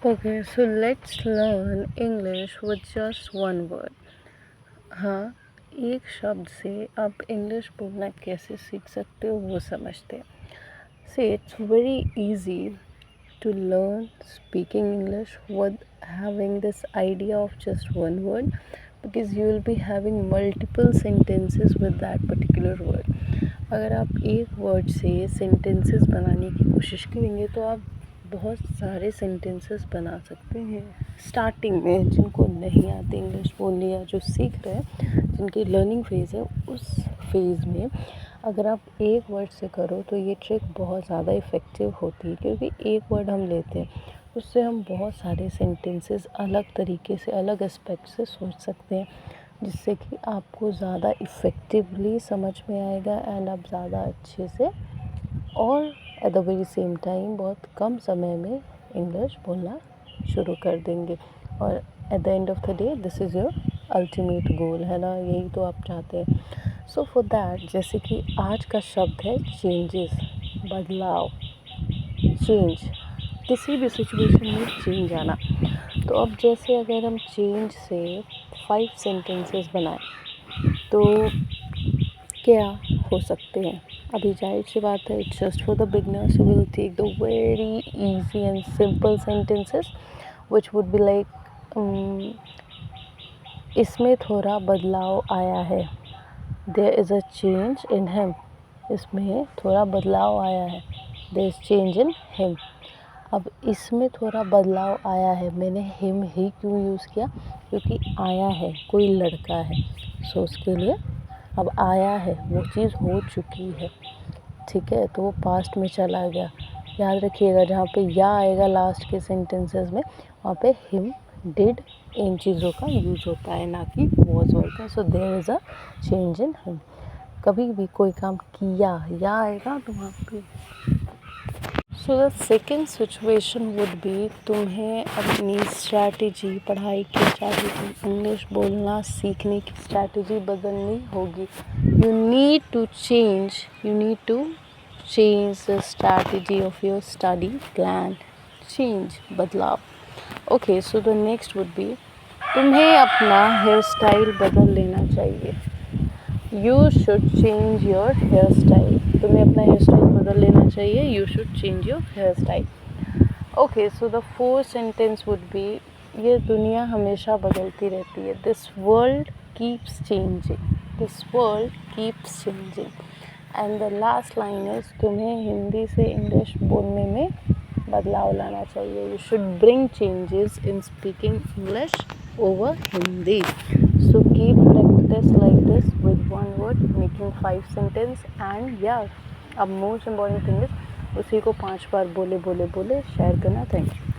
Okay, so let's learn English with just one word. हाँ, एक शब्द से आप इंग्लिश बोलना कैसे सीख सकते हो वो समझते हैं. See, it's very easy to learn speaking English with having this idea of just one word, because you will be having multiple sentences with that particular word. अगर आप एक वर्ड से सेंटेंसेस बनाने की कोशिश करेंगे तो आप बहुत सारे सेंटेंसेस बना सकते हैं. स्टार्टिंग में जिनको नहीं आती इंग्लिश बोलनी या जो सीख रहे हैं, जिनकी लर्निंग फेज़ है, उस फेज़ में अगर आप एक वर्ड से करो तो ये ट्रिक बहुत ज़्यादा इफ़ेक्टिव होती है, क्योंकि एक वर्ड हम लेते हैं उससे हम बहुत सारे सेंटेंसेस अलग तरीके से, अलग एस्पेक्ट से सोच सकते हैं, जिससे कि आपको ज़्यादा इफ़ेक्टिवली समझ में आएगा एंड आप ज़्यादा अच्छे से और at the very same time बहुत कम समय में इंग्लिश बोलना शुरू कर देंगे. और at the end of the day this is your ultimate goal, है ना, यही तो आप चाहते हैं. सो फॉर दैट, जैसे कि आज का शब्द है चेंजेस, बदलाव, चेंज, किसी भी सिचुएशन में चेंज आना. तो अब जैसे अगर हम चेंज से 5 सेंटेंसेस बनाएं तो क्या हो सकते हैं. अभी जाहिर सी बात है, it's just for the beginners who will take the very easy and simple sentences which would be like इसमें थोड़ा बदलाव आया है, there is a change in him. इसमें थोड़ा बदलाव आया है, there is change in him. अब इसमें थोड़ा बदलाव आया है, मैंने हिम ही क्यों यूज़ किया, क्योंकि आया है, कोई लड़का है, सो उसके लिए अब आया है, वो चीज़ हो चुकी है, ठीक है, तो वो पास्ट में चला गया. याद रखिएगा, जहाँ पे या आएगा लास्ट के सेंटेंसेस में, वहाँ पे हिम, डिड, इन चीज़ों का यूज़ होता है, ना कि वॉज वर्ड का. So there is a change in him. कभी भी कोई काम किया या आएगा तो वहाँ पे. So the second situation would be, तुम्हें अपनी स्ट्रैटेजी, पढ़ाई की स्ट्रैटेजी, इंग्लिश बोलना सीखने की स्ट्रैटेजी बदलनी होगी. You need to change the strategy of your study plan. Change, बदलाव. Okay, so the next would be, तुम्हें अपना हेयर स्टाइल बदल लेना चाहिए. You should change your hair style. तुम्हें अपना हेयर स्टाइल बदल लेना चाहिए. You should change your hair style. Okay, so the fourth sentence would be, ये दुनिया हमेशा बदलती रहती है. This world keeps changing. This world keeps changing. And the last line is, तुम्हें हिंदी से इंग्लिश बोलने में बदलाव लाना चाहिए. You should bring changes in speaking English over Hindi. So keep practice like this with one word, making 5 sentence, and yeah, अब most important thing is उसी को 5 बार बोले शेयर करना. Thank you.